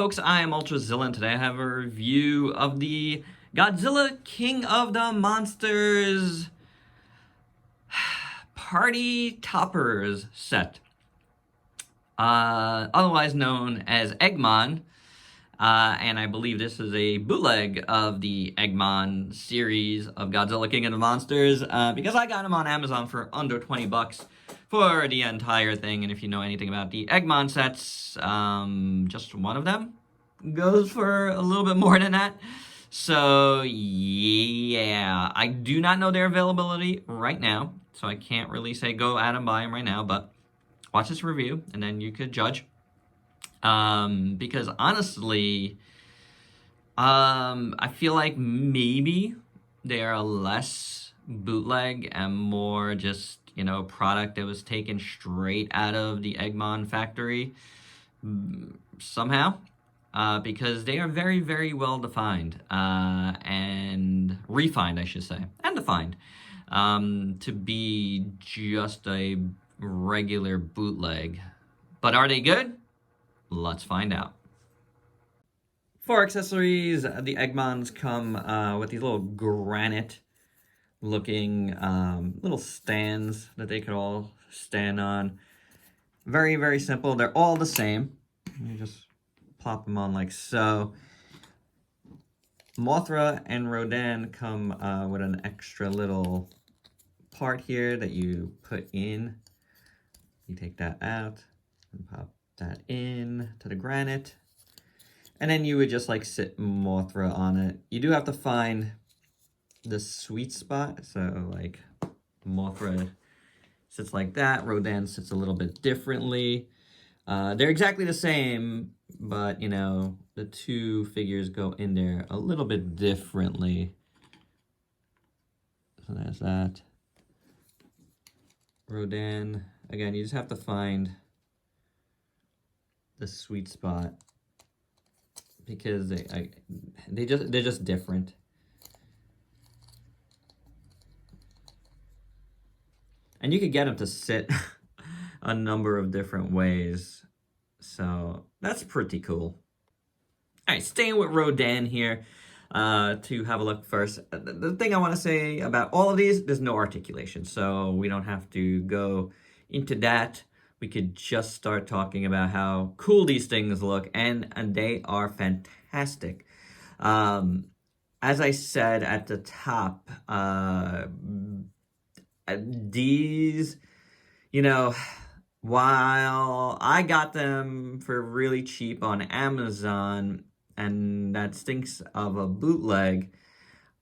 folks, I am Ultrazilla, and today I have a review of the Godzilla King of the Monsters Party Toppers set. Otherwise known as Eggmon, and I believe this is a bootleg of the Eggmon series of Godzilla King of the Monsters, because I got them on Amazon for under 20 bucks for the entire thing. And if you know anything about the Eggmon sets, just one of them goes for a little bit more than that. So yeah, I do not know their availability right now, so I can't really say go out and buy them right now, but watch this review and then you could judge. Because honestly, I feel like maybe they are less bootleg and more just, product that was taken straight out of the Eggmon factory somehow. Because they are very, very well defined, and refined, I should say, and defined, to be just a regular bootleg. But are they good? Let's find out. For accessories, the Eggmons come with these little granite-looking little stands that they could all stand on. Very, very simple. They're all the same. You just plop them on like so. Mothra and Rodan come with an extra little part here that you put in. You take that out and pop that in to the granite. And then you would just like sit Mothra on it. You do have to find the sweet spot. So like Mothra sits like that. Rodan sits a little bit differently. They're exactly the same, but, the two figures go in there a little bit differently. So there's that. Rodan, again, you just have to find the sweet spot because they're just different. And you could get them to sit a number of different ways. So that's pretty cool. All right, staying with Rodan here to have a look first. The thing I want to say about all of these, there's no articulation. So we don't have to go into that. We could just start talking about how cool these things look, and they are fantastic. As I said at the top, these, while I got them for really cheap on Amazon, and that stinks of a bootleg,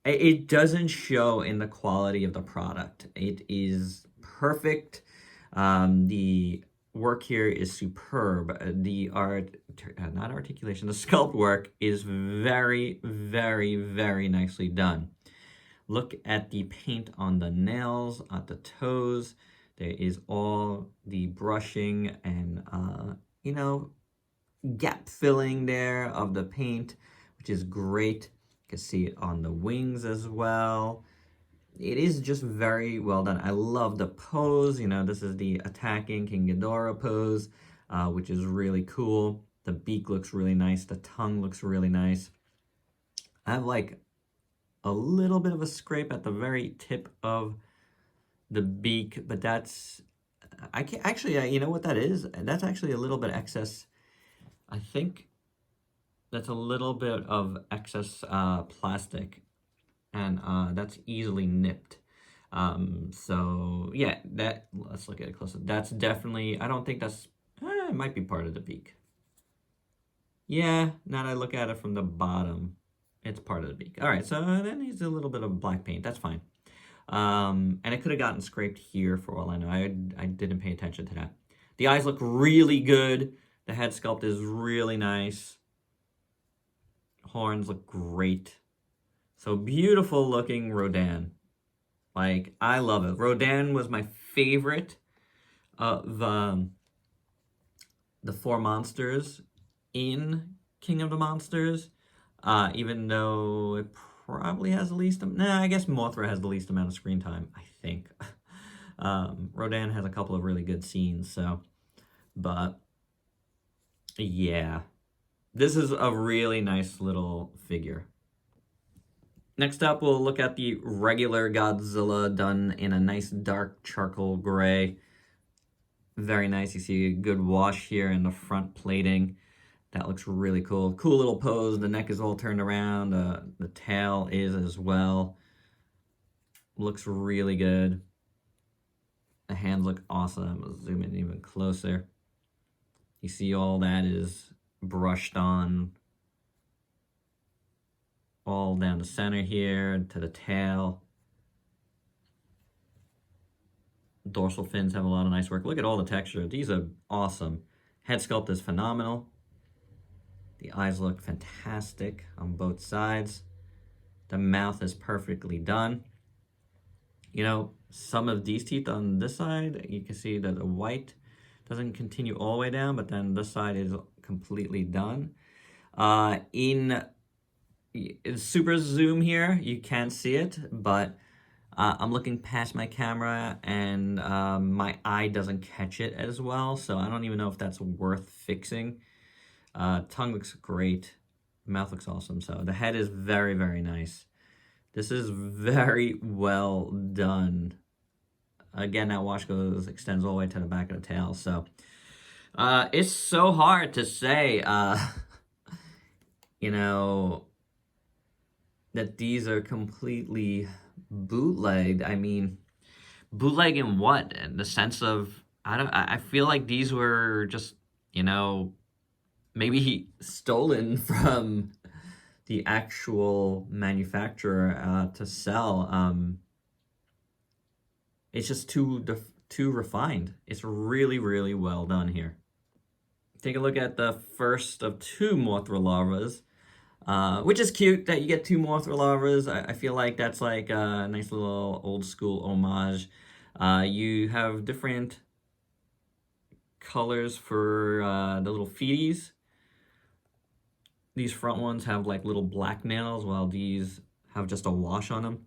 it doesn't show in the quality of the product. It is perfect. The work here is superb. The not articulation, the sculpt work is very, very, very nicely done. Look at the paint on the nails, at the toes. There is all the brushing and, gap filling there of the paint, which is great. You can see it on the wings as well. It is just very well done. I love the pose. This is the attacking King Ghidorah pose, which is really cool. The beak looks really nice. The tongue looks really nice. I have like a little bit of a scrape at the very tip of the beak, but that's, I can't actually, you know what that is? That's actually a little bit excess. I think that's a little bit of excess plastic, and that's easily nipped. So yeah, let's look at it closer. That's definitely, I don't think that's, it might be part of the beak. Yeah, now that I look at it from the bottom, it's part of the beak. All right, so that needs a little bit of black paint. That's fine. And it could have gotten scraped here for all I know. I didn't pay attention to that. The eyes look really good. The head sculpt is really nice. Horns look great. So beautiful looking Rodan. Like, I love it. Rodan was my favorite of the four monsters in King of the Monsters. Even though it probably has the least, I guess Mothra has the least amount of screen time, I think. Rodan has a couple of really good scenes, so, but yeah, This is a really nice little figure. Next up, we'll look at the regular Godzilla done in a nice dark charcoal gray. Very nice. You see a good wash here in the front plating. That looks really cool. Cool little pose. The neck is all turned around. The tail is as well. Looks really good. The hands look awesome. I'll zoom in even closer. You see all that is brushed on all down the center here to the tail. Dorsal fins have a lot of nice work. Look at all the texture. These are awesome. Head sculpt is phenomenal. The eyes look fantastic on both sides. The mouth is perfectly done. You know, some of these teeth on this side, you can see that the white doesn't continue all the way down, but then this side is completely done. In super zoom here, you can't see it, but I'm looking past my camera and my eye doesn't catch it as well, so I don't even know if that's worth fixing. Tongue looks great. Mouth looks awesome. So the head is very, very nice. This is very well done. Again, that wash extends all the way to the back of the tail. So it's so hard to say, you know, that these are completely bootlegged. I mean, bootleg in what? In the sense of, I feel like these were just, you know, maybe stolen from the actual manufacturer to sell. It's just too refined. It's really, really well done here. Take a look at the first of two Mothra larvas, which is cute that you get two Mothra larvas. I feel like that's like a nice little old school homage. You have different colors for the little feeties. These front ones have like little black nails, while these have just a wash on them.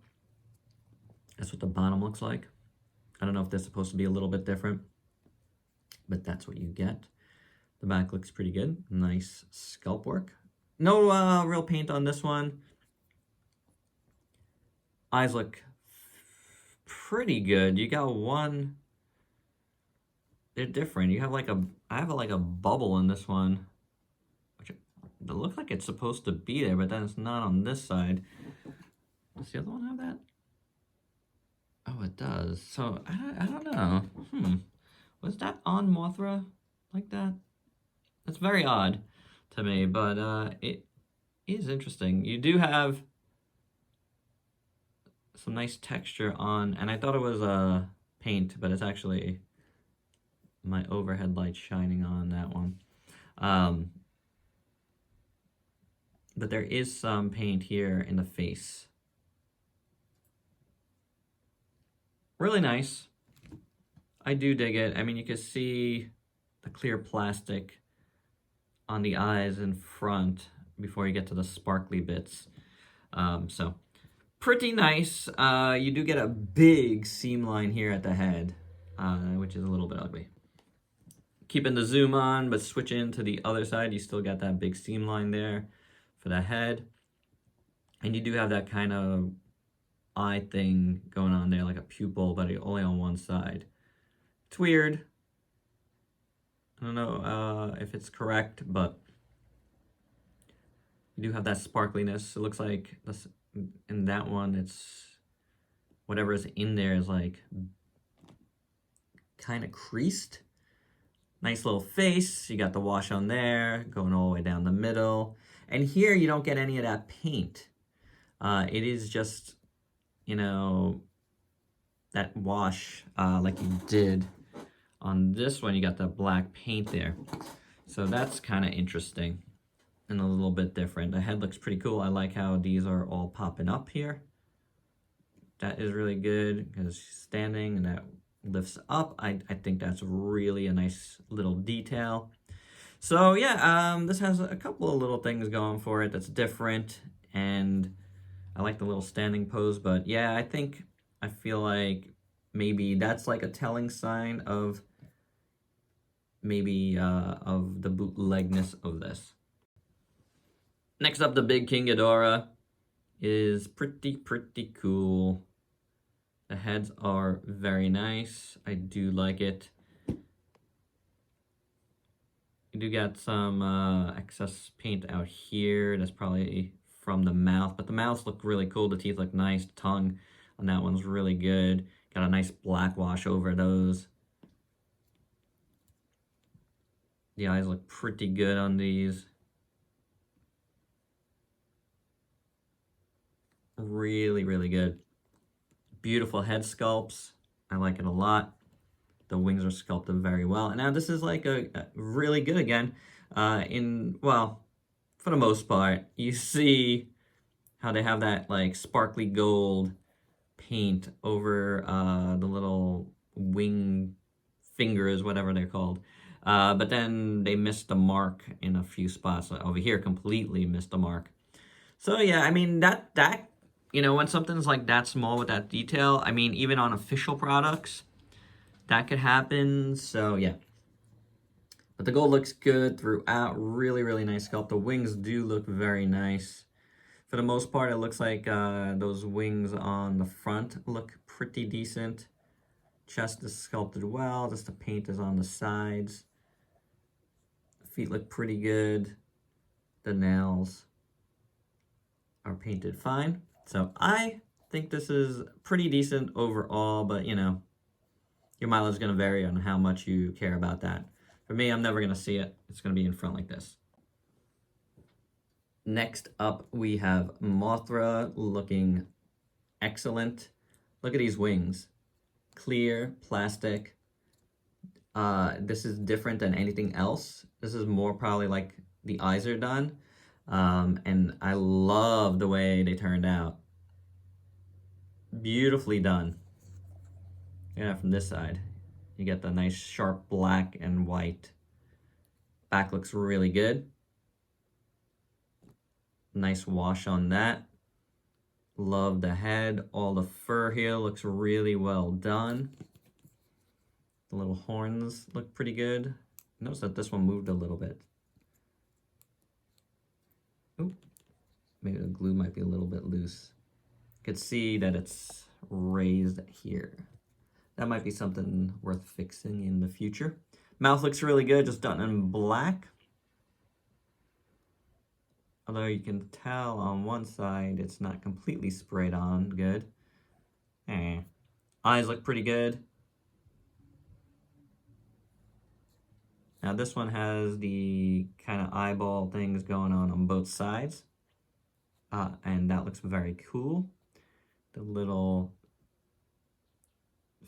That's what the bottom looks like. I don't know if they're supposed to be a little bit different, but that's what you get. The back looks pretty good. Nice scalp work. No real paint on this one. Eyes look pretty good. You got one. They're different. You have like I have like a bubble in this one. It looks like it's supposed to be there, but then it's not on this side. Does the other one have that? Oh, it does. So, I don't know. Was that on Mothra like that? That's very odd to me, but it is interesting. You do have some nice texture on, and I thought it was paint, but it's actually my overhead light shining on that one. But there is some paint here in the face. Really nice. I do dig it. I mean, you can see the clear plastic on the eyes in front before you get to the sparkly bits. So pretty nice. You do get a big seam line here at the head, which is a little bit ugly. Keeping the zoom on, but switching to the other side, you still got that big seam line there for the head. And you do have that kind of eye thing going on there, like a pupil, but only on one side. It's weird. I don't know if it's correct, but you do have that sparkliness. It looks like this, in that one, it's whatever is in there is like kind of creased. Nice little face. You got the wash on there, going all the way down the middle. And here you don't get any of that paint. It is just, you know, that wash like you did on this one. You got the black paint there. So that's kind of interesting and a little bit different. The head looks pretty cool. I like how these are all popping up here. That is really good because she's standing and that lifts up. I think that's really a nice little detail. So yeah, this has a couple of little things going for it that's different, and I like the little standing pose. But yeah, I feel like maybe that's like a telling sign of maybe of the bootlegness of this. Next up, the Big King Ghidorah is pretty cool. The heads are very nice. I do like it. You do get some excess paint out here. That's probably from the mouth, but the mouths look really cool. The teeth look nice. The tongue on that one's really good. Got a nice black wash over those. The eyes look pretty good on these. Really good. Beautiful head sculpts. I like it a lot. The wings are sculpted very well. And now this is like a really good again. Well, for the most part, you see how they have that like sparkly gold paint over the little wing fingers, whatever they're called. But then they missed the mark in a few spots. Over here, completely missed the mark. So yeah, I mean, that when something's like that small with that detail, I mean, even on official products, that could happen. So yeah. But the gold looks good throughout. Really nice sculpt. The wings do look very nice. For the most part, it looks like those wings on the front look pretty decent. Chest is sculpted well. Just the paint is on the sides. Feet look pretty good. The nails are painted fine. So I think this is pretty decent overall, but your mileage is going to vary on how much you care about that. For me, I'm never going to see it. It's going to be in front like this. Next up, we have Mothra looking excellent. Look at these wings. Clear, plastic. This is different than anything else. This is more probably like the eyes are done. And I love the way they turned out. Beautifully done. Yeah, from this side, you get the nice sharp black and white. Back looks really good. Nice wash on that. Love the head. All the fur here looks really well done. The little horns look pretty good. Notice that this one moved a little bit. Ooh, maybe the glue might be a little bit loose. You could see that it's raised here. That might be something worth fixing in the future. Mouth looks really good, just done in black. Although you can tell on one side it's not completely sprayed on good. Eyes look pretty good. Now this one has the kind of eyeball things going on both sides. And that looks very cool. The little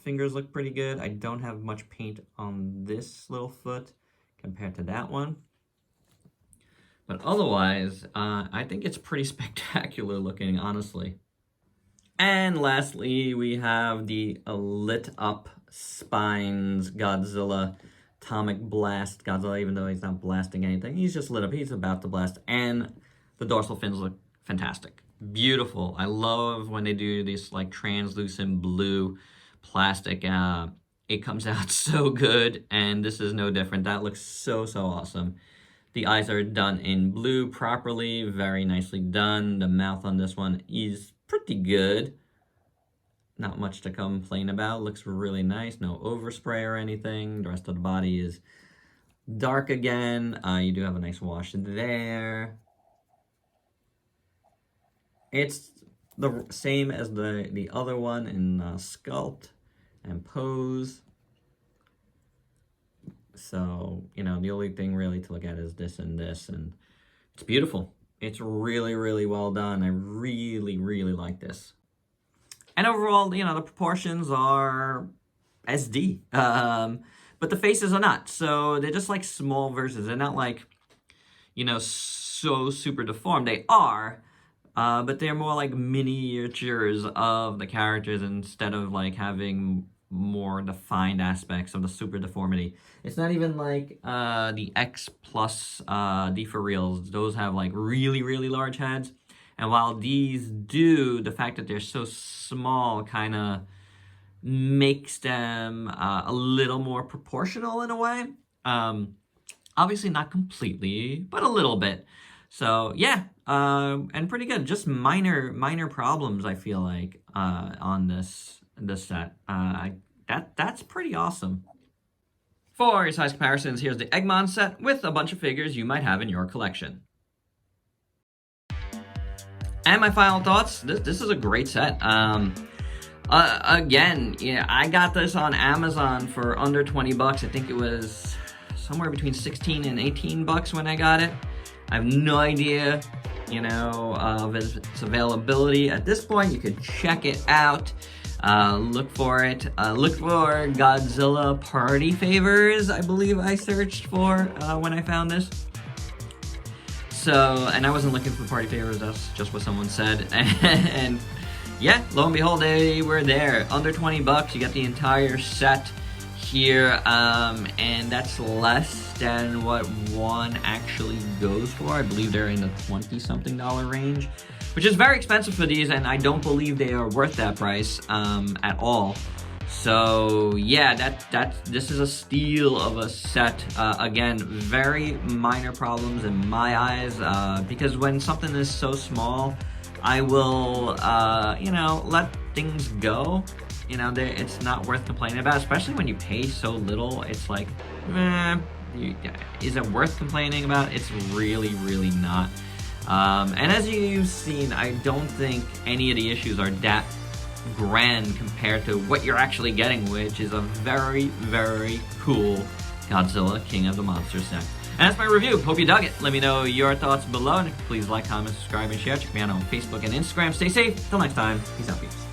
fingers look pretty good. I don't have much paint on this little foot compared to that one. But otherwise, I think it's pretty spectacular looking, honestly. And lastly, we have the lit up spines Godzilla. Atomic blast Godzilla, even though he's not blasting anything. He's just lit up. He's about to blast. And the dorsal fins look fantastic. Beautiful. I love when they do this like translucent blue plastic. It comes out so good, and this is no different. That looks so awesome. The eyes are done in blue properly. Very nicely done. The mouth on this one is pretty good. Not much to complain about. Looks really nice. No overspray or anything. The rest of the body is dark again. You do have a nice wash there. It's the same as the other one in sculpt and pose. So, the only thing really to look at is this, and it's beautiful. It's really well done. I really like this. And overall, the proportions are SD. But the faces are not. So they're just like small versions. They're not like, so super deformed. They are, but they're more like miniatures of the characters instead of like having more defined aspects of the super deformity. It's not even like the X plus D for reals. Those have like really large heads. And while these do, the fact that they're so small kind of makes them a little more proportional in a way. Obviously not completely, but a little bit. So yeah, and pretty good. Just minor problems I feel like on this set. That's pretty awesome. For your size comparisons, here's the Eggmon set with a bunch of figures you might have in your collection. And my final thoughts, this is a great set. Again, yeah, I got this on Amazon for under 20 bucks. I think it was somewhere between 16 and 18 bucks when I got it. I have no idea, of its availability. At this point, you could check it out. Look for it. Look for Godzilla Party Favors, I believe I searched for when I found this. So, and I wasn't looking for party favors, that's just what someone said. And yeah, lo and behold, they were there. Under 20 bucks, you get the entire set here, and that's less than what one actually goes for. I believe they're in the $20-something range, which is very expensive for these, and I don't believe they are worth that price at all. So yeah, this is a steal of a set. Again, very minor problems in my eyes, because when something is so small, I will, let things go. It's not worth complaining about, especially when you pay so little. It's like, is it worth complaining about? It's really, really not. And as you've seen, I don't think any of the issues are that grand compared to what you're actually getting, which is a very, very cool Godzilla King of the Monsters set. And that's my review. Hope you dug it. Let me know your thoughts below, and please like, comment, subscribe, and share. Check me out on Facebook and Instagram. Stay safe. Till next time. Peace out, peeps.